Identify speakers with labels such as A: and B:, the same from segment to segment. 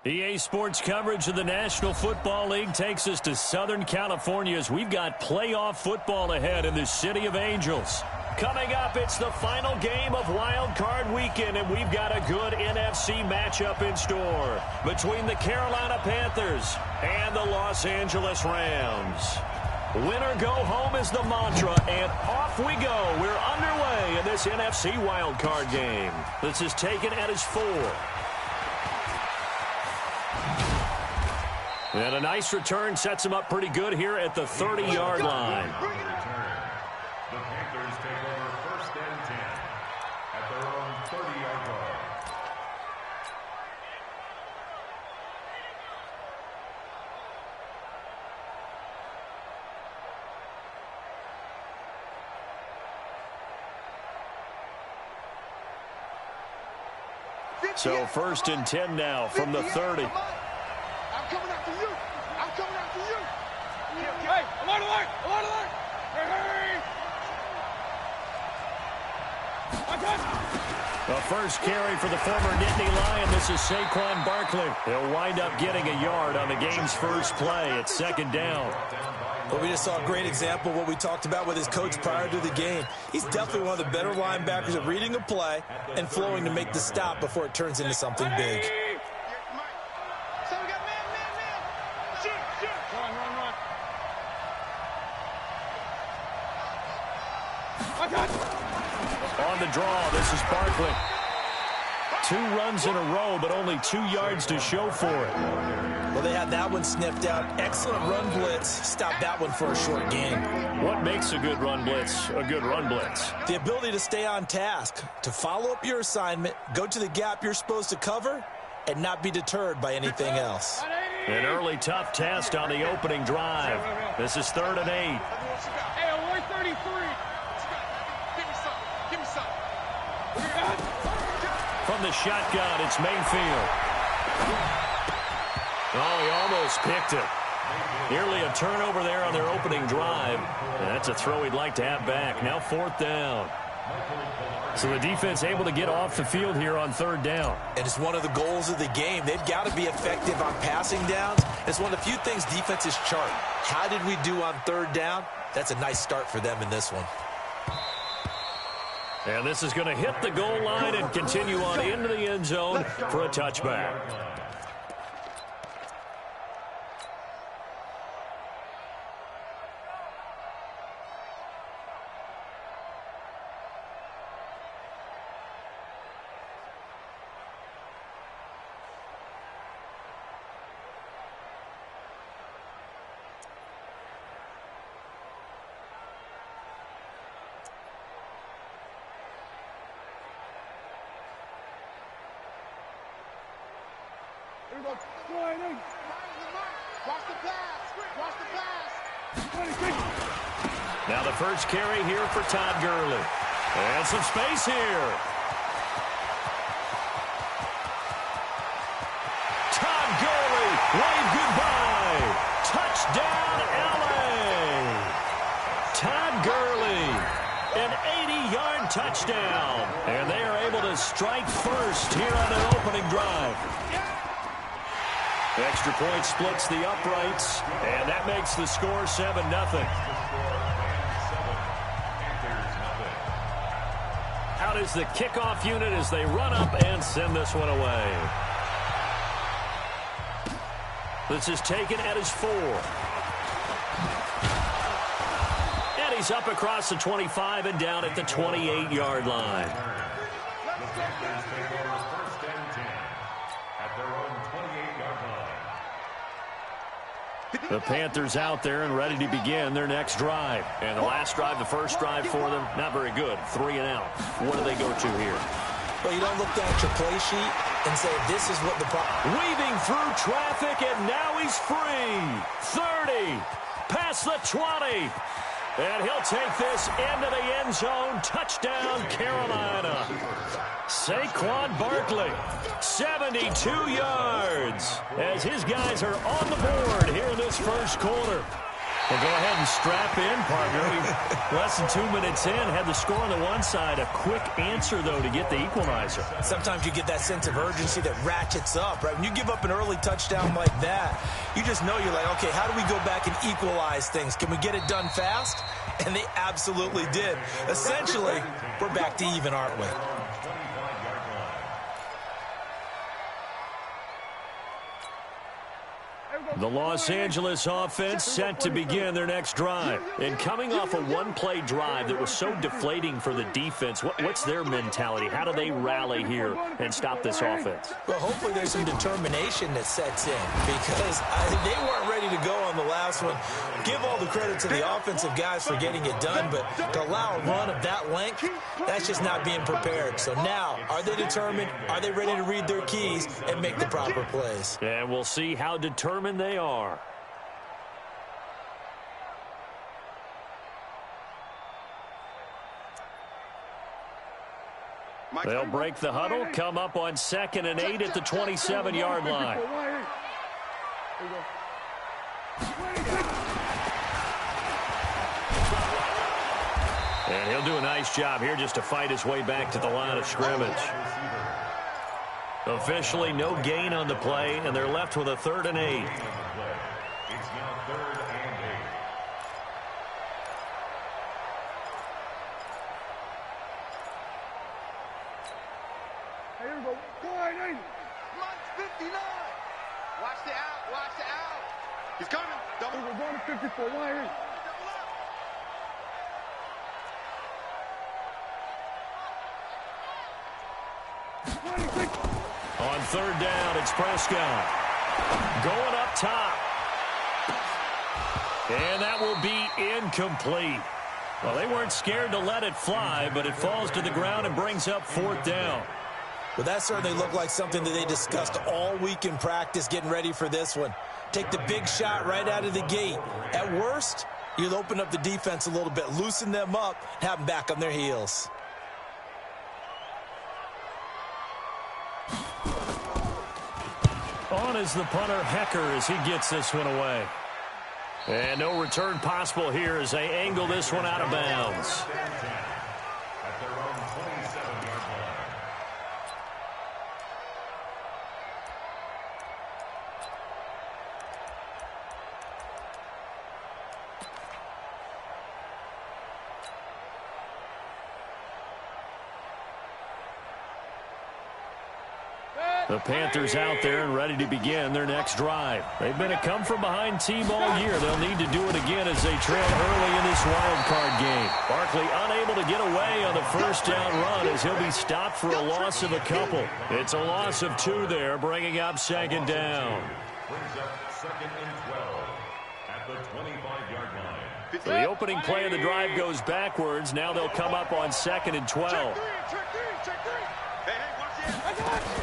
A: EA Sports coverage of the National Football League takes us to Southern California as we've got playoff football ahead in the City of Angels. Coming up, it's the final game of Wild Card Weekend, and we've got a good NFC matchup in store between the Carolina Panthers and the Los Angeles Rams. Win or go home is the mantra, and off we go. We're underway in this NFC Wild Card game. This is taken at his 4. And a nice return sets him up pretty good here at the 30-yard line.
B: The Panthers take over 1st and 10 at their own 30-yard line.
A: So 1st and 10 now from the 30.
C: I'm coming after you. I'm coming after you. Hey, I'm on alert. I'm on alert. Hey.
A: The first carry for the former Nittany Lion. This is Saquon Barkley. He'll wind up getting a yard on the game's first play. It's 2nd down.
D: Well, we just saw a great example of what we talked about with his coach prior to the game. He's definitely one of the better linebackers at reading a play and flowing to make the stop before it turns into something big.
A: On the draw, this is Barkley. 2 runs in a row, but only 2 yards to show for it.
D: Well, they had that one sniffed out. Excellent run blitz. Stopped that one for a short gain.
A: What makes a good run blitz a good run blitz?
D: The ability to stay on task, to follow up your assignment, go to the gap you're supposed to cover, and not be deterred by anything else.
A: An early tough test on the opening drive. This is 3rd and 8.
C: Hey, award 33. Give me something.
A: From the shotgun, it's Mayfield. Oh, he almost picked it. Nearly a turnover there on their opening drive. And that's a throw he'd like to have back. Now 4th down. So the defense able to get off the field here on 3rd down.
D: And it's one of the goals of the game. They've got to be effective on passing downs. It's one of the few things defenses chart. How did we do on 3rd down? That's a nice start for them in this one.
A: And this is going to hit the goal line and continue on into the end zone for a touchback. Now the first carry here for Todd Gurley. And some space here. Todd Gurley, wave goodbye. Touchdown, LA. Todd Gurley, an 80-yard touchdown. And they are able to strike first here on their opening drive. Extra point splits the uprights, and that makes the score 7-0. Out is the kickoff unit as they run up and send this one away. This is taken at his 4. And he's up across the 25 and down at the 28-yard line. The Panthers out there and ready to begin their next drive. And the last drive, the first drive for them, not very good. 3 and out. What do they go to here?
D: Well, you don't look down at your play sheet and say, this is what the problem.
A: Weaving through traffic, and now he's free. 30, past the 20. And he'll take this into the end zone. Touchdown, Carolina. Saquon Barkley, 72 yards, as his guys are on the board here in this first quarter. Well, go ahead and strap in, partner. Less than 2 minutes in, had the score on the one side. A quick answer, though, to get the equalizer.
D: Sometimes you get that sense of urgency that ratchets up, right? When you give up an early touchdown like that, you just know you're like, okay, how do we go back and equalize things? Can we get it done fast? And they absolutely did. Essentially, we're back to even, aren't we?
A: The Los Angeles offense set to begin their next drive. And coming off a one-play drive that was so deflating for the defense, what's their mentality? How do they rally here and stop this offense?
D: Well, hopefully there's some determination that sets in because they weren't ready to go on the last one. Give all the credit to the offensive guys for getting it done, but to allow a run of that length, that's just not being prepared. So now, are they determined? Are they ready to read their keys and make the proper plays?
A: And we'll see how determined they are. They'll break the huddle, come up on 2nd and 8 at the 27-yard line. And he'll do a nice job here just to fight his way back to the line of scrimmage. Officially no gain on the play, and they're left with a 3rd and 8.
B: It's now 3rd and 8.
C: Hey, here we go. Go ahead, 80. Lunch 59. Watch the out. Watch the out. He's coming. Double. We're going to 54. Why here?
A: On 3rd down, it's Prescott. Going up top. And that will be incomplete. Well, they weren't scared to let it fly, but it falls to the ground and brings up 4th down.
D: Well, that certainly looked like something that they discussed all week in practice getting ready for this one. Take the big shot right out of the gate. At worst, you'll open up the defense a little bit, loosen them up, and have them back on their heels.
A: On is the punter, Hecker, as he gets this one away. And no return possible here as they angle this one out of bounds.
B: At their own 27-yard line.
A: The Panthers out there and ready to begin their next drive. They've been a come-from-behind team all year. They'll need to do it again as they trail early in this wild card game. Barkley unable to get away on the 1st down run as he'll be stopped for a loss of a couple. It's a loss of 2 there, bringing up 2nd down.
B: Brings up 2nd and 12 at the 25-yard line.
A: So the opening play of the drive goes backwards. Now they'll come up on 2nd and 12.
C: Check three. Hey, watch it.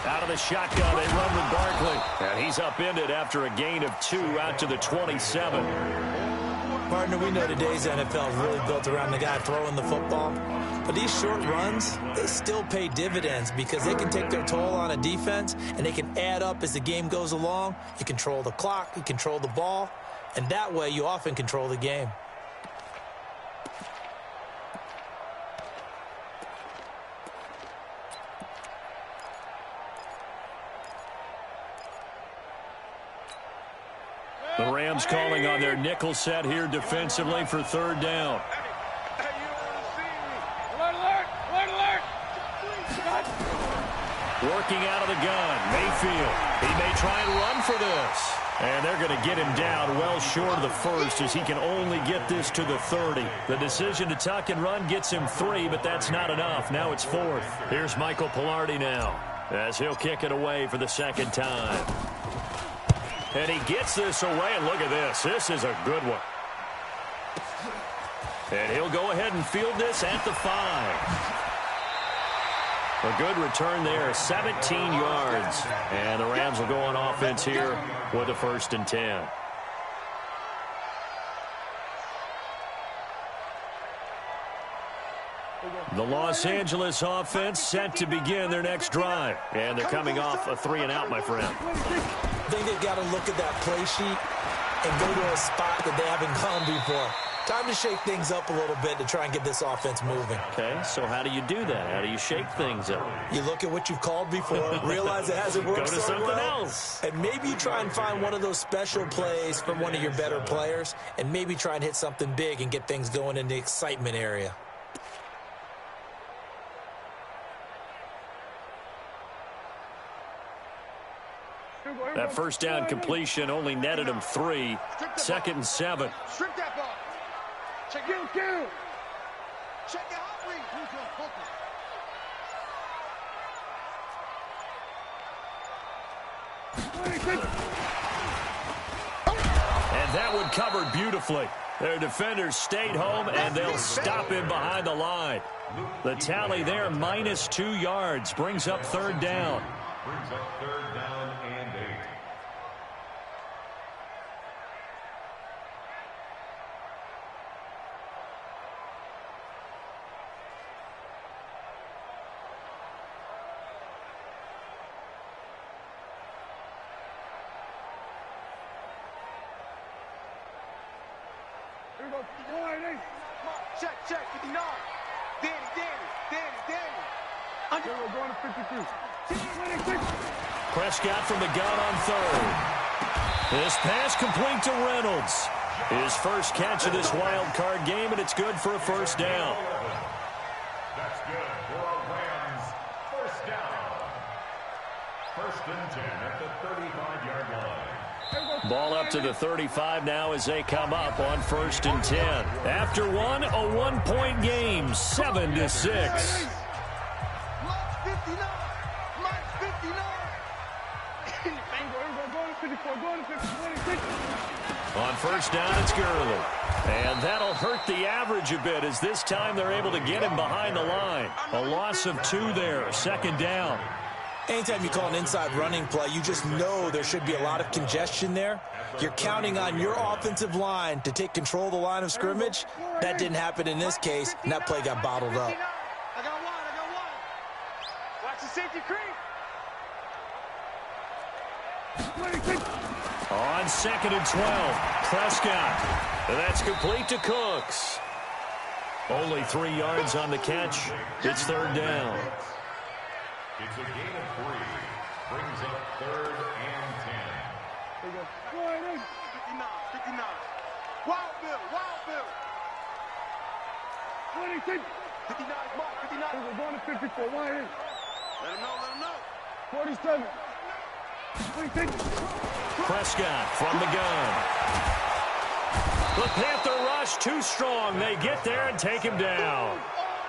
A: Out of the shotgun, they run with Barkley. And he's upended after a gain of 2 out to the 27.
D: Partner, we know today's NFL is really built around the guy throwing the football. But these short runs, they still pay dividends because they can take their toll on a defense and they can add up as the game goes along. You control the clock, you control the ball, and that way you often control the game.
A: The Rams calling on their nickel set here defensively for 3rd down.
C: Hey, you don't want to see me. Alert.
A: Working out of the gun, Mayfield. He may try and run for this. And they're going to get him down well short of the 1st as he can only get this to the 30. The decision to tuck and run gets him 3, but that's not enough. Now it's 4th. Here's Michael Pilardi now as he'll kick it away for the 2nd time. And he gets this away, and look at this. This is a good one. And he'll go ahead and field this at the 5. A good return there, 17 yards. And the Rams will go on offense here with a 1st and 10. The Los Angeles offense set to begin their next drive. And they're coming off a 3-and-out, my friend.
D: I think they've got to look at that play sheet and go to a spot that they haven't gone before. Time to shake things up a little bit to try and get this offense moving.
A: Okay, so how do you do that? How do you shake things up?
D: You look at what you've called before, realize it hasn't worked
A: Go to
D: so
A: something
D: well,
A: else.
D: and maybe you try and find one of those special plays from one of your better players, and maybe try and hit something big and get things going in the excitement area.
A: That first down completion only netted him 3. 2nd and 7.
C: Strip that ball. Check it out. Check it out.
A: And that one covered beautifully. Their defenders stayed home, and they'll stop him behind the line. The tally there, -2 yards, brings up 3rd down.
B: Brings up 3rd down and 8.
C: Here we go. Check, 59. Danny. Under. We're going to 52. 26.
A: Prescott from the gun on 3rd. This pass complete to Reynolds. His first catch of this wild card game, and it's good for a 1st down.
B: That's good for a Rams 1st down. 1st and 10 at the 35-yard line.
A: Ball up to the 35 now as they come up on 1st and 10. After one, a 1-point game, 7-6. On 1st down, it's Gurley. And that'll hurt the average a bit as this time they're able to get him behind the line. A loss of 2 there, 2nd down.
D: Anytime you call an inside running play, you just know there should be a lot of congestion there. You're counting on your offensive line to take control of the line of scrimmage. That didn't happen in this case, and that play got bottled up.
C: I got one. Watch the safety creep.
A: On 2nd and 12, Prescott. And that's complete to Cooks. Only 3 yards on the catch. It's 3rd down.
B: It's a gain of 3. Brings up 3rd and 10.
C: 59. Wild Bill. 26. 59, Mark, 59. We're going to 54. Let him know. 47. 26.
A: Prescott from the gun. The Panther rush too strong. They get there and take him down.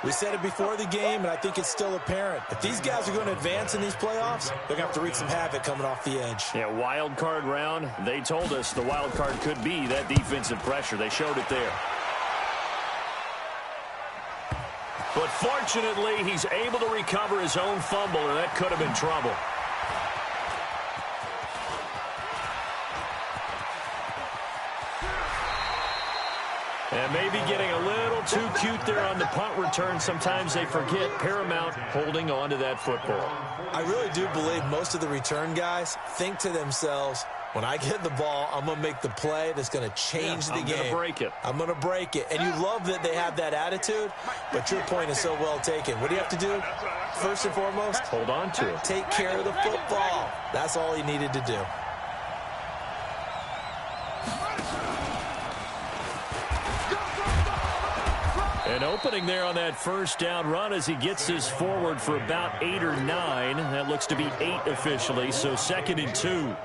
D: We said it before the game, and I think it's still apparent. If these guys are going to advance in these playoffs, they're going to have to wreak some havoc coming off the edge.
A: Yeah, wild card round. They told us the wild card could be that defensive pressure. They showed it there. But fortunately, he's able to recover his own fumble, or that could have been trouble. And maybe getting a little too cute there on the punt return. Sometimes they forget Paramount holding on to that football.
D: I really do believe most of the return guys think to themselves, when I get the ball, I'm going to make the play that's going to change the game.
A: I'm going to break it.
D: I'm going to break it. And you love that they have that attitude, but your point is so well taken. What do you have to do? First and foremost,
A: hold on to it.
D: Take care of the football. That's all he needed to do.
A: An opening there on that first down run as he gets his forward for about 8 or 9. That looks to be 8 officially, so 2nd and 2.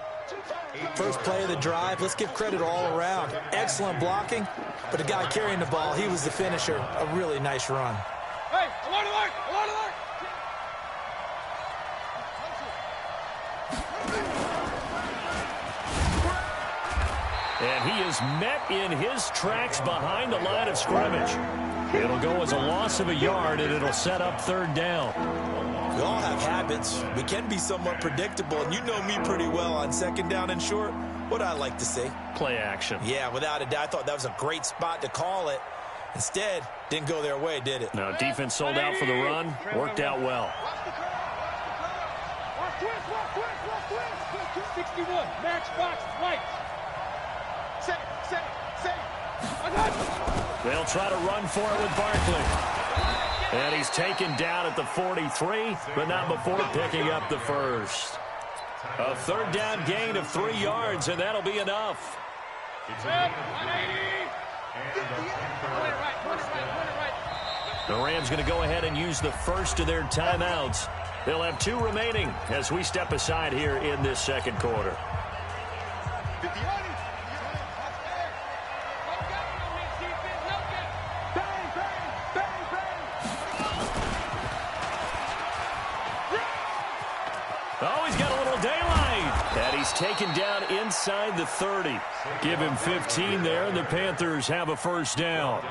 D: First play of the drive. Let's give credit all around. Excellent blocking, but the guy carrying the ball, he was the finisher. A really nice run.
C: Hey, alert!
A: And he is met in his tracks behind the line of scrimmage. It'll go as a loss of a yard, and it'll set up 3rd down.
D: We all have habits. We can be somewhat predictable, and you know me pretty well on 2nd down and short. What I like to see.
A: Play action.
D: Yeah, without a doubt. I thought that was a great spot to call it. Instead, didn't go their way, did it?
A: No, defense sold out for the run. Worked out well.
C: Watch twist. 61, matchbox, lights.
A: They'll try to run for it with Barkley. And he's taken down at the 43, but not before picking up the first. A third down gain of 3 yards, and that'll be enough. The Rams going to go ahead and use the first of their timeouts. They'll have 2 remaining as we step aside here in this second quarter. Oh, he's got a little daylight. And he's taken down inside the 30. Give him 15 there, and the Panthers have a first down.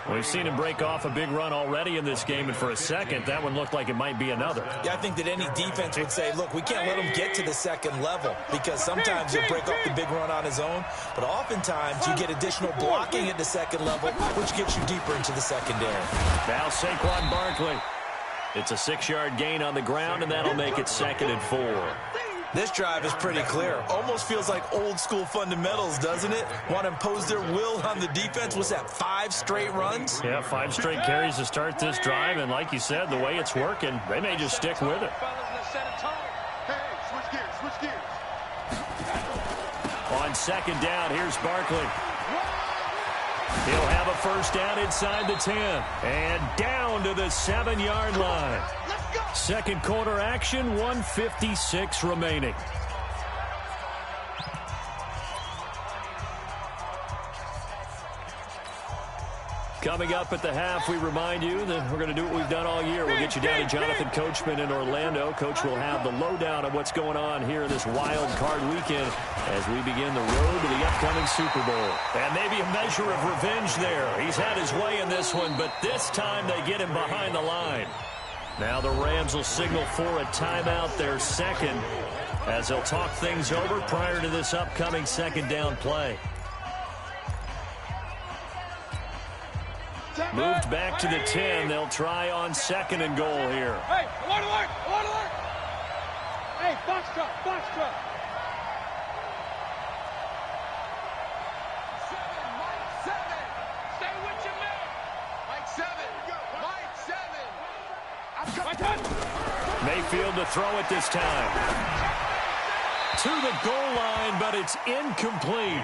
A: We've seen him break off a big run already in this game, and for a second, that one looked like it might be another.
D: Yeah, I think that any defense would say, look, we can't let him get to the second level, because sometimes he'll break off the big run on his own, but oftentimes you get additional blocking at the second level, which gets you deeper into the secondary.
A: Now Saquon Barkley. It's a 6-yard gain on the ground, and that'll make it 2nd and 4.
D: This drive is pretty clear. Almost feels like old school fundamentals, doesn't it? Want to impose their will on the defense. Was that 5 straight runs?
A: Yeah, 5 straight carries to start this drive, and like you said, the way it's working, they may just stick with it. On second down, here's Barkley. He'll have a first down inside the 10. And down to the 7-yard line. Second quarter action, 1:56 remaining. Coming up at the half, we remind you that we're going to do what we've done all year. We'll get you down to Jonathan Coachman in Orlando. Coach will have the lowdown of what's going on here this wild card weekend as we begin the road to the upcoming Super Bowl. And maybe a measure of revenge there. He's had his way in this one, but this time they get him behind the line. Now the Rams will signal for a timeout, their second, as they'll talk things over prior to this upcoming second down play. Moved back to the 10. They'll try on 2nd and goal here.
C: Hey, alert! Hey, box truck. Seven. Stay with your man. Mike 7.
A: Mayfield to throw it this time. To the goal line, but it's incomplete.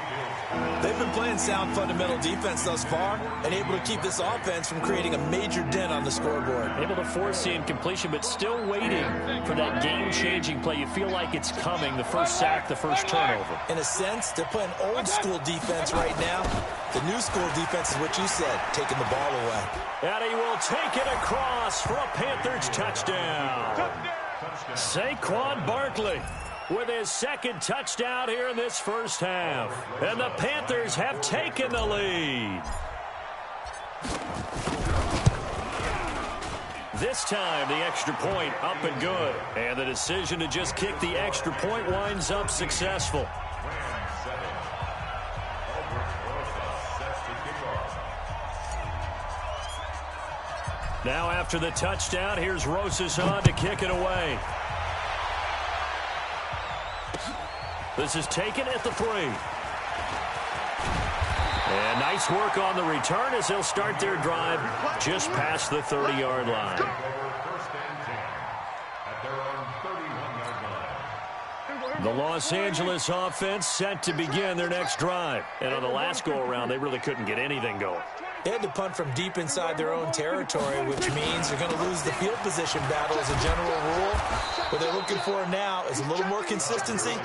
D: They've been playing sound fundamental defense thus far and able to keep this offense from creating a major dent on the scoreboard.
A: Able to force the incompletion, but still waiting for that game-changing play. You feel like it's coming, the first sack, the first turnover.
D: In a sense, they're playing old-school defense right now. The new school defense is what you said, taking the ball away.
A: And he will take it across for a Panthers touchdown. Saquon Barkley with his second touchdown here in this first half. And the Panthers have taken the lead. This time, the extra point up and good. And the decision to just kick the extra point winds up successful. Now after the touchdown, here's Rosas on to kick it away. This is taken at the 3. And nice work on the return as they'll start their drive just past the 30-yard line. The Los Angeles offense set to begin their next drive. And on the last go-around, they really couldn't get anything going.
D: They had to punt from deep inside their own territory, which means they're going to lose the field position battle as a general rule. What they're looking for now is a little more consistency,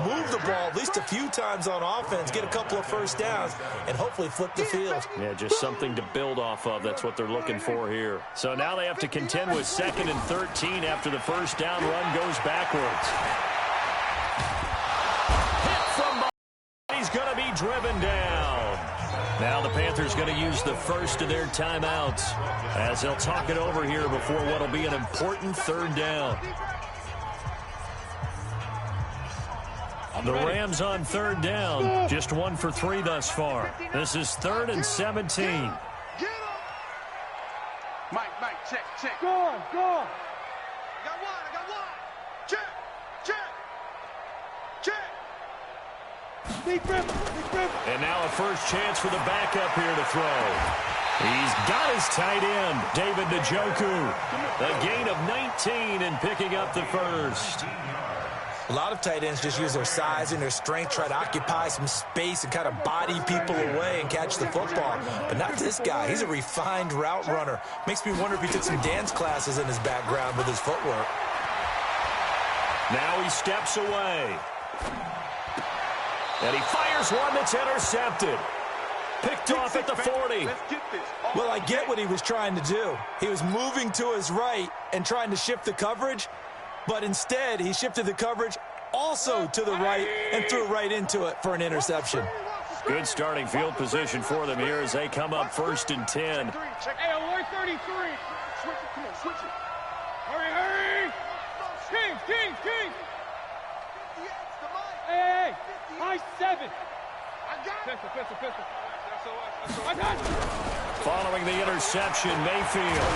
D: move the ball at least a few times on offense, get a couple of first downs, and hopefully flip the field.
A: Yeah, just something to build off of. That's what they're looking for here. So now they have to contend with 2nd and 13 after the first down run goes backwards. Hit from behind. He's going to be driven down. Now the Panthers going to use the first of their timeouts as they'll talk it over here before what will be an important third down. The Rams on third down, just 1 for 3 thus far. This is 3rd and 17.
C: Get him! Mike, check. Go on. I got one. Check.
A: And now a first chance for the backup here to throw. He's got his tight end, David Njoku. A gain of 19 and picking up the first.
D: A lot of tight ends just use their size and their strength, try to occupy some space and kind of body people away and catch the football. But not this guy. He's a refined route runner. Makes me wonder if he took some dance classes in his background with his footwork.
A: Now he steps away. And he fires one that's intercepted. Picked off at the 40.
D: Well, I get what he was trying to do. He was moving to his right and trying to shift the coverage. But instead, he shifted the coverage also to the right and threw right into it for an interception.
A: Good starting field position for them here as they come up 1st and 10.
C: Hey, alert 33. Switch it, come on, switch it. Hurry. King. Hey, high 7. I got it. Pistol. I got it.
A: Following the interception, Mayfield.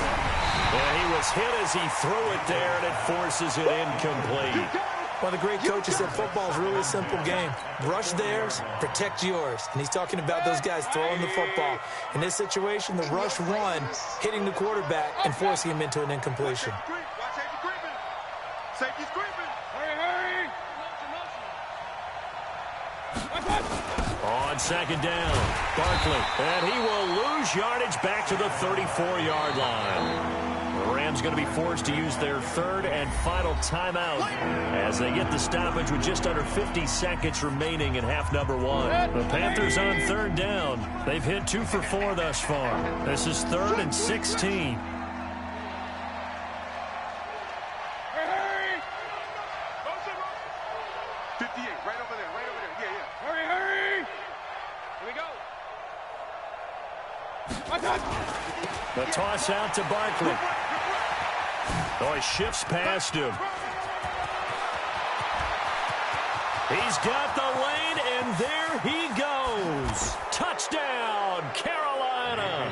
A: And he was hit as he threw it there, and it forces it incomplete.
D: One of the great coaches said football is really a simple game. Rush theirs, protect yours. And he's talking about those guys throwing the football. In this situation, the rush one, hitting the quarterback and forcing him into an incompletion.
C: Safety's creeping. Hurry.
A: On 2nd down, Barkley. And he will lose yardage back to the 34-yard line. The Rams going to be forced to use their 3rd and final timeout as they get the stoppage with just under 50 seconds remaining in half number 1. The Panthers on 3rd down. They've hit 2 for 4 thus far. This is 3rd and 16. The toss out to Barkley. Oh, he shifts past him. He's got the lane, and there he goes. Touchdown, Carolina.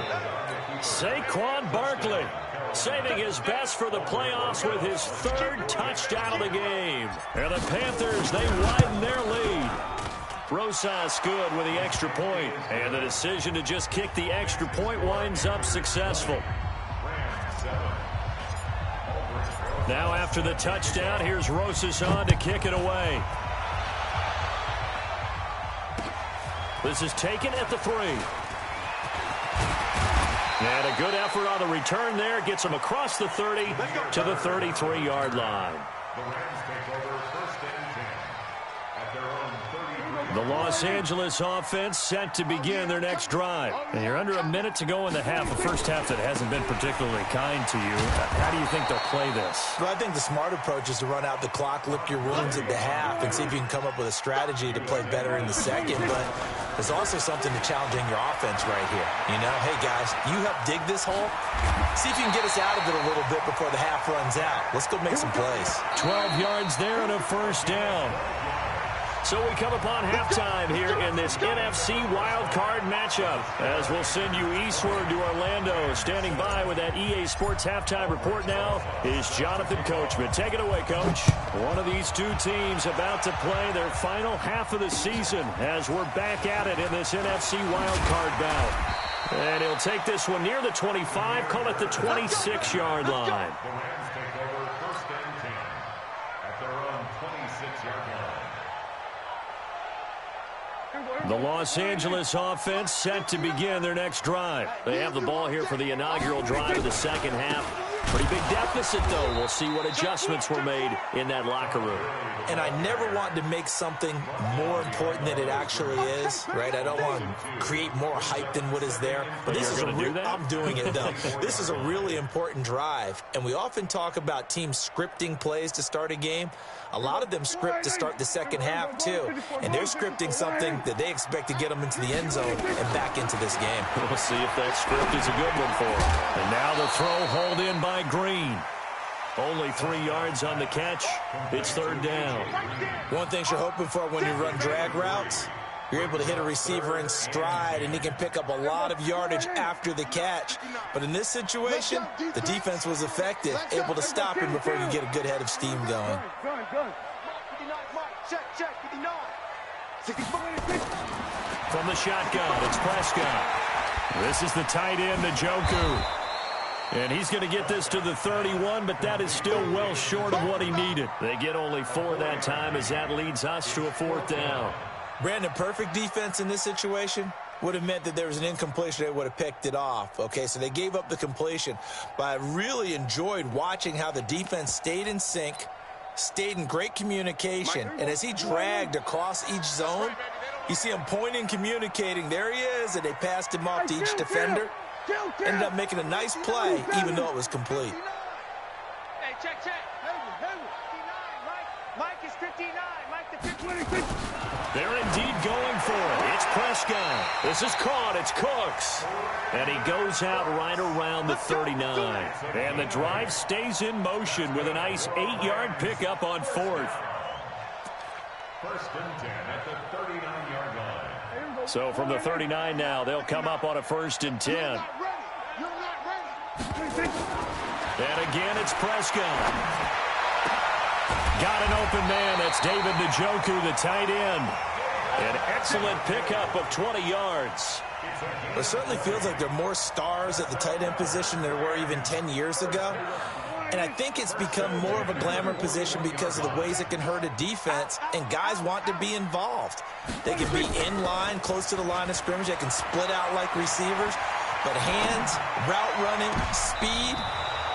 A: Saquon Barkley saving his best for the playoffs with his 3rd touchdown of the game. And the Panthers, they widen their lead. Rosas good with the extra point, and the decision to just kick the extra point winds up successful. Now after the touchdown, here's Rosas on to kick it away. This is taken at the 3. And a good effort on the return there. Gets him across the 30 to the 33-yard line.
B: The Rams take over 1st and 10 at their own 30.
A: The Los Angeles offense set to begin their next drive. And you're under a minute to go in the half, a first half that hasn't been particularly kind to you. How do you think they'll play this?
D: Well, I think the smart approach is to run out the clock, lick your wounds at the half, and see if you can come up with a strategy to play better in the second. But there's also something to challenging your offense right here. You know, hey, guys, you help dig this hole. See if you can get us out of it a little bit before the half runs out. Let's go make some plays.
A: 12 yards there and a first down. So we come upon halftime here in this NFC wildcard matchup as we'll send you eastward to Orlando. Standing by with that EA Sports halftime report now is Jonathan Coachman. Take it away, Coach. One of these two teams about to play their final half of the season as we're back at it in this NFC wildcard bout. And he'll take this one near the 25, call it the 26-yard line.
B: The Rams take over 1st and 10 at their own 26-yard line.
A: The Los Angeles offense set to begin their next drive. They have the ball here for the inaugural drive of the second half. Pretty big deficit, though. We'll see what adjustments were made in that locker room.
D: And I never want to make something more important than it actually is, right? I don't want to create more hype than what is there. But this is I'm doing it, though. This is a really important drive. And we often talk about teams scripting plays to start a game. A lot of them script to start the second half, too. And they're scripting something that they expect to get them into the end zone and back into this game.
A: We'll see if that script is a good one for them. And now the throw hauled in by Green. Only 3 yards on the catch. It's 3rd down.
D: One thing you're hoping for when you run drag routes, you're able to hit a receiver in stride, and he can pick up a lot of yardage after the catch. But in this situation, the defense was effective, able to stop him before you get a good head of steam going.
C: Check, 59.
A: From the shotgun, it's Prescott. This is the tight end, Njoku. And he's going to get this to the 31, but that is still well short of what he needed. They get only 4 that time as that leads us to a 4th down.
D: Brandon, perfect defense in this situation would have meant that there was an incompletion. They would have picked it off. Okay, so they gave up the completion. But I really enjoyed watching how the defense stayed in sync, stayed in great communication. And as he dragged across each zone, you see him pointing, communicating. There he is, and they passed him off to each defender. Ended up making a nice play, even though it was complete.
C: Hey, check. Mike is 59. Mike the 59.
A: They're indeed going for it. It's Prescott. This is caught. It's Cooks. And he goes out right around the 39. And the drive stays in motion with a nice 8-yard pickup on 4th.
B: 1st and 10 at the 39-yard line.
A: So from the 39 now, they'll come up on a 1st and 10. And again, it's Prescott. Got an open man. That's David Njoku, the tight end. An excellent pickup of 20 yards.
D: It certainly feels like there are more stars at the tight end position than there were even 10 years ago. And I think it's become more of a glamour position because of the ways it can hurt a defense, and guys want to be involved. They can be in line, close to the line of scrimmage. They can split out like receivers. But hands, route running, speed,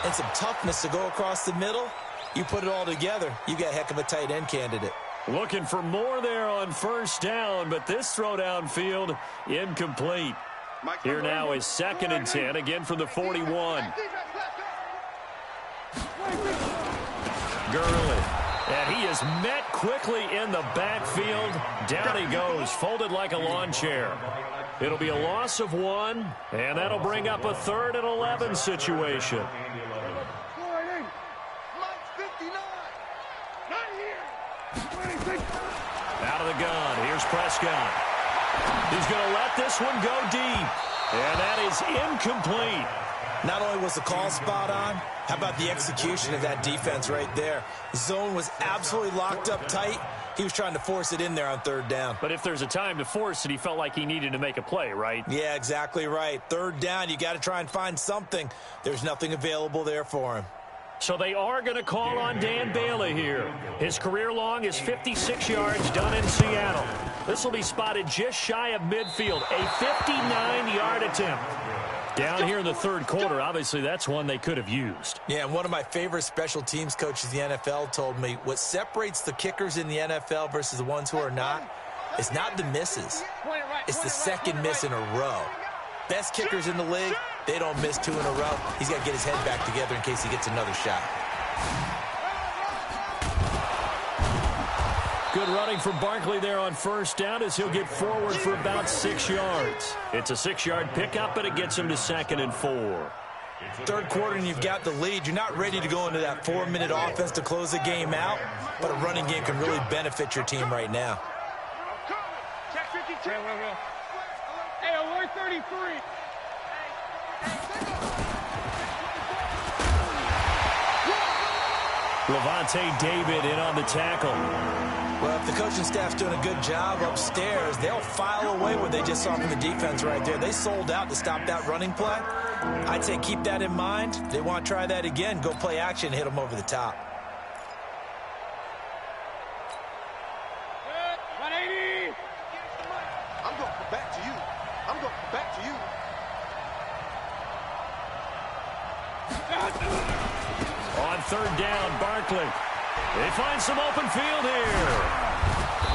D: and some toughness to go across the middle, you put it all together, you got a heck of a tight end candidate.
A: Looking for more there on 1st down, but this throw downfield incomplete. Here now is 2nd and 10, again from the 41. Gurley, and he is met quickly in the backfield. Down he goes, folded like a lawn chair. It'll be a loss of 1, and that'll bring up a 3rd and 11 situation. Out of the gun, here's Prescott. He's going to let this one go deep, and that is incomplete.
D: Not only was the call spot on, how about the execution of that defense right there? The zone was absolutely locked up tight. He was trying to force it in there on 3rd down.
A: But if there's a time to force it, he felt like he needed to make a play, right?
D: Yeah, exactly right. 3rd down, you got to try and find something. There's nothing available there for him.
A: So they are going to call on Dan Bailey here. His career long is 56 yards done in Seattle. This will be spotted just shy of midfield, a 59-yard attempt. Down here in the 3rd quarter, obviously that's one they could have used.
D: Yeah, and one of my favorite special teams coaches in the NFL told me what separates the kickers in the NFL versus the ones who are not is not the misses. It's the second miss in a row. Best kickers in the league, they don't miss 2 in a row. He's got to get his head back together in case he gets another shot.
A: Good running from Barkley there on 1st down as he'll get forward for about 6 yards. It's a 6-yard pickup, but it gets him to 2nd and 4.
D: 3rd quarter and you've got the lead. You're not ready to go into that 4-minute offense to close the game out, but a running game can really benefit your team right now.
C: Check 52. Hey, alert 33.
A: Levante David in on the tackle.
D: Well, if the coaching staff's doing a good job upstairs, they'll file away what they just saw from the defense right there. They sold out to stop that running play. I'd say keep that in mind. They want to try that again. Go play action, hit them over the top.
C: 180. I'm going to come back to you. I'm going to come back to you.
A: On 3rd down, Barkley. They find some open field here.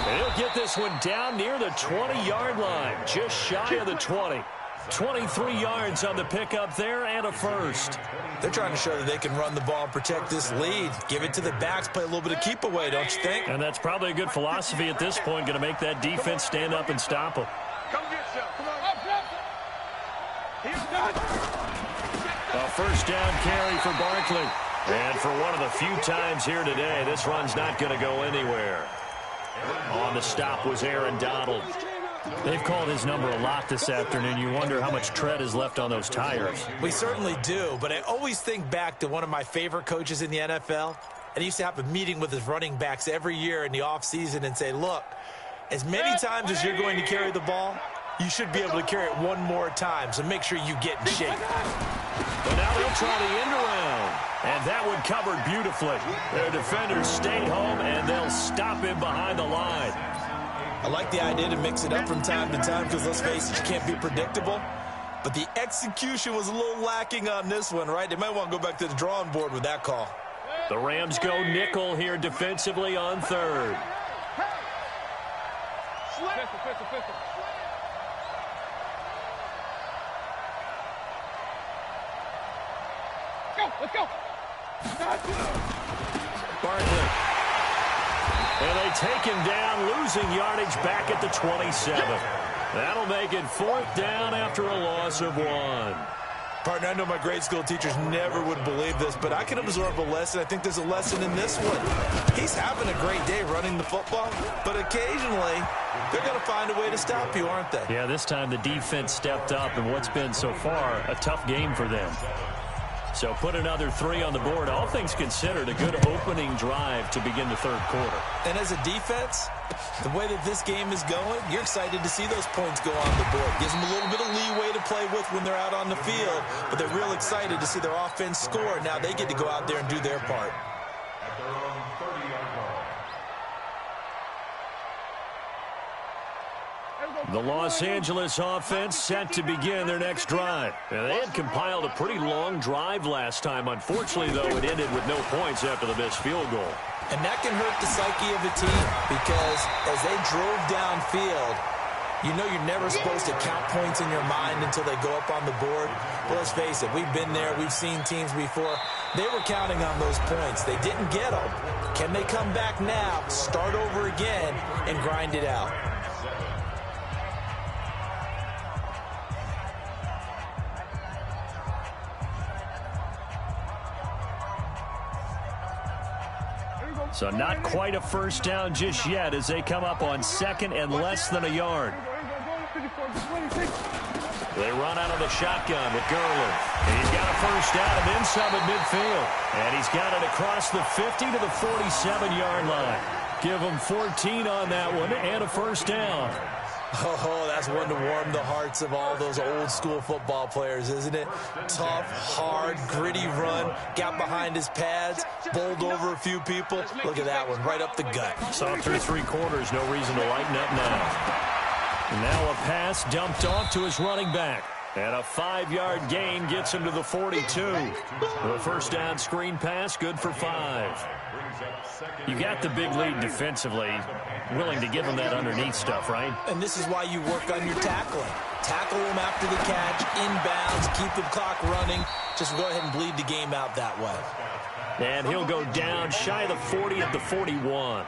A: They'll get this one down near the 20-yard line, just shy of the 20. 23 yards on the pickup there and a 1st.
D: They're trying to show that they can run the ball and protect this lead. Give it to the backs, play a little bit of keep away, don't you think?
A: And that's probably a good philosophy at this point, going to make that defense stand up and stop them.
C: Come get some. Come on.
A: A 1st down carry for Barkley. And for one of the few times here today, this run's not going to go anywhere. On the stop was Aaron Donald. They've called his number a lot this afternoon. You wonder how much tread is left on those tires.
D: We certainly do, but I always think back to one of my favorite coaches in the NFL, and he used to have a meeting with his running backs every year in the offseason and say, look, As many times as you're going to carry the ball, you should be able to carry it one more time, so make sure you get in shape.
A: But now they'll try the end around, and that one covered beautifully. Their defenders stayed home, and they'll stop him behind the line.
D: I like the idea to mix it up from time to time because, let's face it, you can't be predictable. But the execution was a little lacking on this one, right? They might want to go back to the drawing board with that call.
A: The Rams go nickel here defensively on third.
C: Let's go.
A: Barkley. And they take him down, losing yardage back at the 27. That'll make it 4th down after a loss of 1.
D: Partner, I know my grade school teachers never would believe this, but I can absorb a lesson. I think there's a lesson in this one. He's having a great day running the football, but occasionally they're going to find a way to stop you, aren't they?
A: Yeah, this time the defense stepped up in what's been so far a tough game for them. So put another 3 on the board. All things considered, a good opening drive to begin the third quarter.
D: And as a defense, the way that this game is going, you're excited to see those points go on the board. Gives them a little bit of leeway to play with when they're out on the field, but they're real excited to see their offense score. Now they get to go out there and do their part.
B: At their own 30-yard line.
A: The Los Angeles offense set to begin their next drive. Now, they had compiled a pretty long drive last time. Unfortunately, though, it ended with no points after the missed field goal.
D: And that can hurt the psyche of a team because as they drove downfield, you know you're never supposed to count points in your mind until they go up on the board. Well, let's face it, we've been there. We've seen teams before. They were counting on those points. They didn't get them. Can they come back now, start over again, and grind it out?
A: So not quite a first down just yet as they come up on 2nd and less than a yard. They run out of the shotgun with Gurley. And he's got a first down and then some at midfield. And he's got it across the 50 to the 47-yard line. Give him 14 on that one and a first down.
D: Oh, that's one to warm the hearts of all those old-school football players, isn't it? Tough, hard, gritty run, got behind his pads, bowled over a few people. Look at that one, right up the gut.
A: Saw through 3 quarters, no reason to lighten up now. Now a pass dumped off to his running back. And a 5-yard gain gets him to the 42. The first down screen pass, good for 5. You got the big lead defensively, willing to give them that underneath stuff, right?
D: And this is why you work on your tackling. Tackle them after the catch, inbounds, keep the clock running. Just go ahead and bleed the game out that way.
A: And he'll go down shy of the 40 at the 41.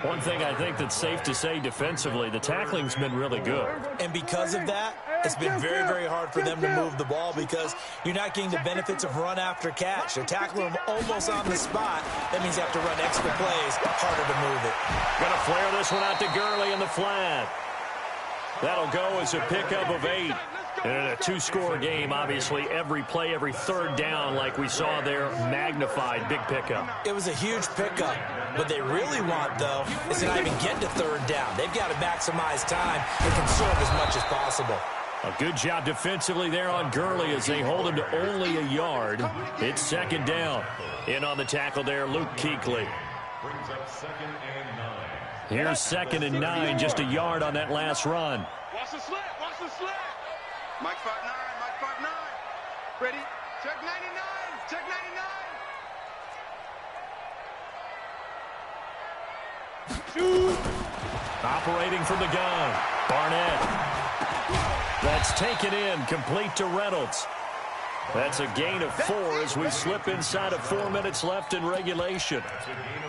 A: One thing I think that's safe to say defensively, the tackling's been really good. And because of that, it's been very, very hard for them to move the ball because you're not getting the benefits of run after catch. They're tackling them almost on the spot. That means you have to run extra plays, harder to move it. Going to flare this one out to Gurley in the flat. That'll go as a pickup of 8. And in a 2-score game, obviously, every play, every third down, like we saw there, magnified, big pickup.
D: It was a huge pickup. What they really want, though, is to not even get to third down. They've got to maximize time and conserve as much as possible.
A: A good job defensively there on Gurley as they hold him to only a yard. It's 2nd down. In on the tackle there, Luke Kuechly.
B: Brings up 2nd and 9.
A: Here's 2nd and 9, just a yard on that last run.
C: Watch the slant. Watch the slant. Mike 5'9", Mike 5'9". Ready? Check 99. Check 99. Shoot.
A: Operating from the gun, Barnett. That's taken in, complete to Reynolds. That's a gain of 4 as we slip inside of 4 minutes left in regulation.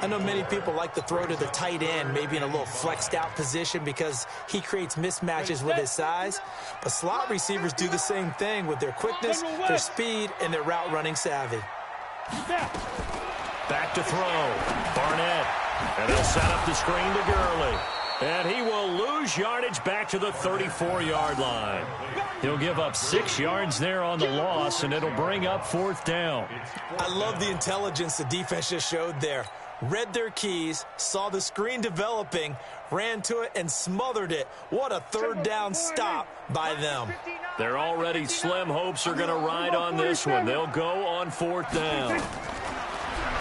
D: I know many people like to throw to the tight end, maybe in a little flexed out position because he creates mismatches with his size. But slot receivers do the same thing with their quickness, their speed, and their route running savvy.
A: Back to throw, Barnett. And they'll set up the screen to Gurley. And he will lose yardage back to the 34-yard line. He'll give up 6 yards there on the loss, and it'll bring up 4th down.
D: I love the intelligence the defense just showed there. read their keys, saw the screen developing, ran to it, and smothered it. What a third down stop by them.
A: Their already slim hopes are going to ride on this one. They'll go on 4th down.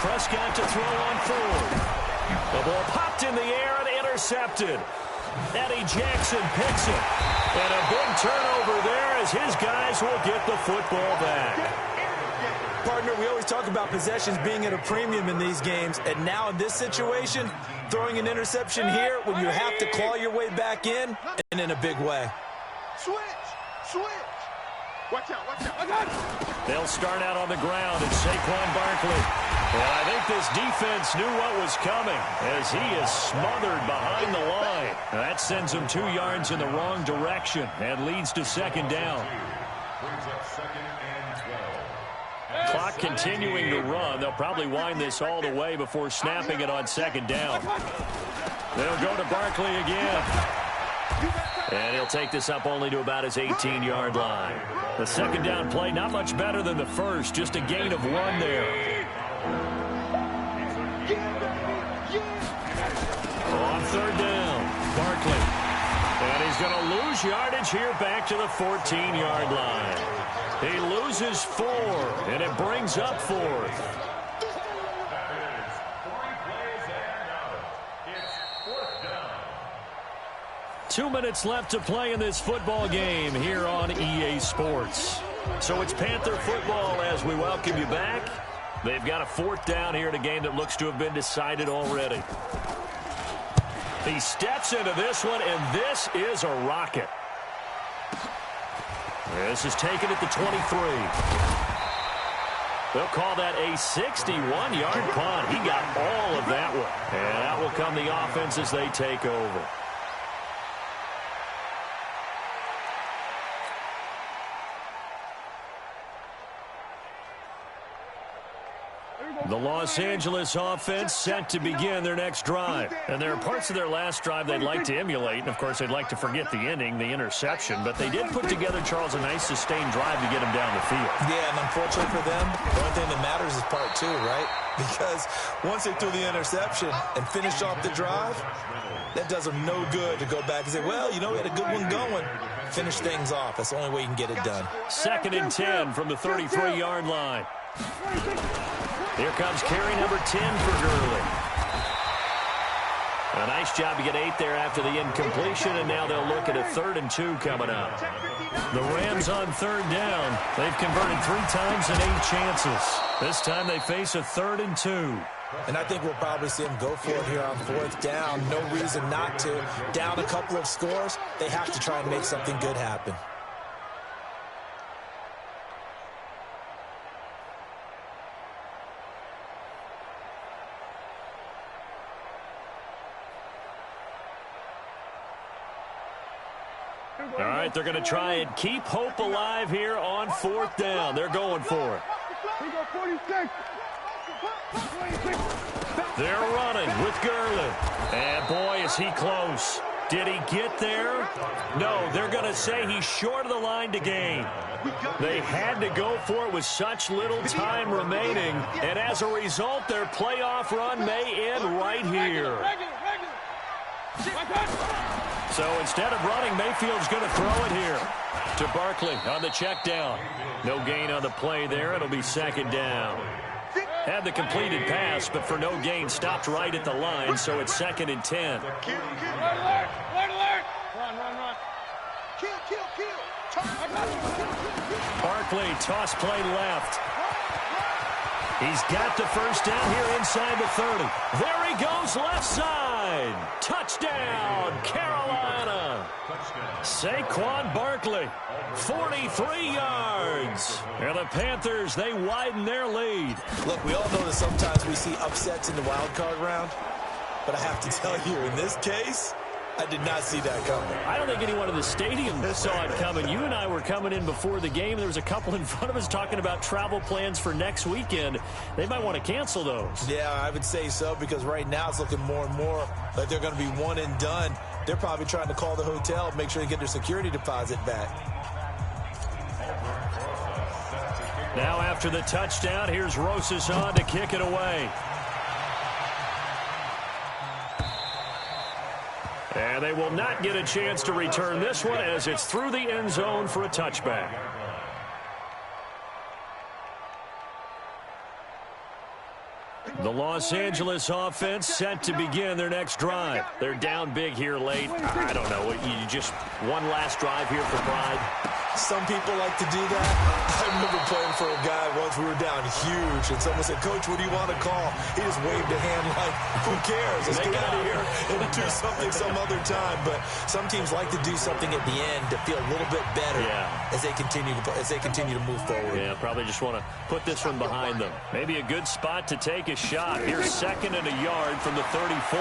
A: Prescott to throw on 4th. The ball popped in the air and intercepted. Eddie Jackson picks it. And a big turnover there as his guys will get the football back.
D: Partner, we always talk about possessions being at a premium in these games, and now in this situation, throwing an interception here when you have to claw your way back in, and in a big way.
C: Switch! Watch out, I got it!
A: They'll start out on the ground, and Saquon Barkley. And I think this defense knew what was coming as he is smothered behind the line. That sends him 2 yards in the wrong direction and leads to 2nd down.
B: Brings up 2nd and 12.
A: Clock continuing to run. They'll probably wind this all the way before snapping it on 2nd down. They'll go to Barkley again. And he'll take this up only to about his 18-yard line. The 2nd down play, not much better than the first, just a gain of 1 there. On 3rd down, Barkley. And he's going to lose yardage here back to the 14-yard line. He loses 4, and it brings up 4th. 2 minutes left to play in this football game here on EA Sports. So it's Panther football as we welcome you back. They've got a 4th down here in a game that looks to have been decided already. He steps into this one, and this is a rocket. This is taken at the 23. They'll call that a 61-yard punt. He got all of that one. And out will come the offense as they take over. The Los Angeles offense set to begin their next drive. And there are parts of their last drive they'd like to emulate. And, of course, they'd like to forget the ending, the interception. But they did put together, Charles, a nice sustained drive to get them down the field.
D: Yeah, and unfortunately for them, the only thing that matters is part 2, right? Because once they threw the interception and finished off the drive, that does them no good to go back and say, well, you know, we had a good one going. Finish things off. That's the only way you can get it done.
A: 2nd and 10 from the 33-yard line. Here comes carry number 10 for Gurley. A nice job to get 8 there after the incompletion, and now they'll look at a 3rd and 2 coming up. The Rams on 3rd down. They've converted 3 times in 8 chances. This time they face a 3rd and 2.
D: And I think we'll probably see them go for it here on 4th down. No reason not to. Down a couple of scores, they have to try and make something good happen.
A: All right, they're going to try and keep hope alive here on 4th down. They're going for it. They're running with Gurley. And, boy, is he close. Did he get there? No, they're going to say he's short of the line to gain. They had to go for it with such little time remaining. And as a result, their playoff run may end right here. So instead of running, Mayfield's going to throw it here to Barkley on the check down. No gain on the play there. It'll be 2nd down. Had the completed pass, but for no gain, stopped right at the line, so it's 2nd and 10.
C: Run. Kill.
A: Barkley, toss play left. He's got the 1st down here inside the 30. There he goes, left side. Touchdown, Carolina. Saquon Barkley, 43 yards. And the Panthers, they widen their lead.
D: Look, we all know that sometimes we see upsets in the wild card round. But I have to tell you, in this case, I did not see that coming.
A: I don't think anyone in the stadium saw it coming. You and I were coming in before the game. There was a couple in front of us talking about travel plans for next weekend. They might want to cancel those.
D: Yeah, I would say so, because right now it's looking more and more like they're going to be one and done. They're probably trying to call the hotel, make sure they get their security deposit back.
A: Now after the touchdown, here's Rosas on to kick it away. And they will not get a chance to return this one as it's through the end zone for a touchback. The Los Angeles offense set to begin their next drive. They're down big here late. I don't know. You just one last drive here for pride.
D: Some people like to do that. I remember playing for a guy once. We were down huge, and someone said, "Coach, what do you want to call?" He just waved a hand like, "Who cares? Let's get out of here and do something some other time." But some teams like to do something at the end to feel a little bit better as they continue to move forward.
A: Yeah, probably just want to put this one behind them. Maybe a good spot to take a shot. Here's 2nd and a yard from the 34.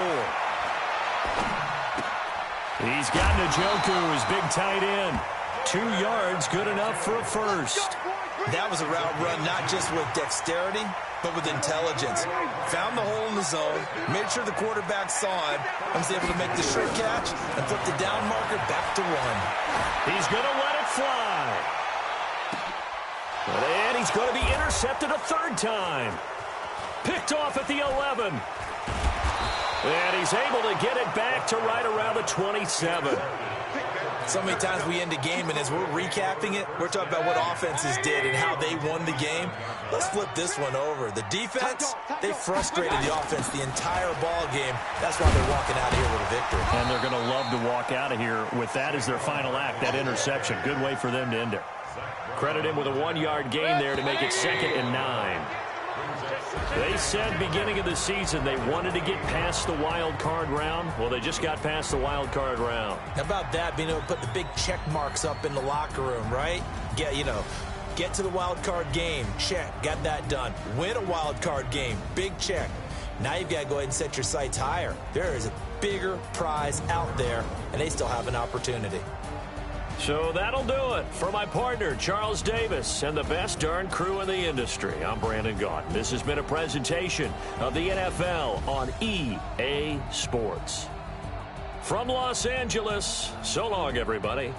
A: He's got Njoku, his big tight end. 2 yards, good enough for a first.
D: That was a route run not just with dexterity, but with intelligence. Found the hole in the zone, made sure the quarterback saw it, and was able to make the short catch and flip the down marker back to 1.
A: He's going to let it fly. And he's going to be intercepted a 3rd time. Picked off at the 11. And he's able to get it back to right around the 27.
D: So many times we end a game, and as we're recapping it, we're talking about what offenses did and how they won the game. Let's flip this one over. The defense, they frustrated the offense the entire ball game. That's why they're walking out of here with a victory.
A: And they're going to love to walk out of here with that as their final act, that interception. Good way for them to end it. Credit him with a 1-yard gain there to make it 2nd and 9. They said beginning of the season they wanted to get past the wild card round. Well, they just got past the wild card round.
D: How about that, being able to put the big check marks up in the locker room, right? Get to the wild card game, check, got that done. Win a wild card game, big check. Now you've got to go ahead and set your sights higher. There is a bigger prize out there, and they still have an opportunity.
A: So that'll do it for my partner, Charles Davis, and the best darn crew in the industry. I'm Brandon Gaudin. This has been a presentation of the NFL on EA Sports. From Los Angeles, so long, everybody.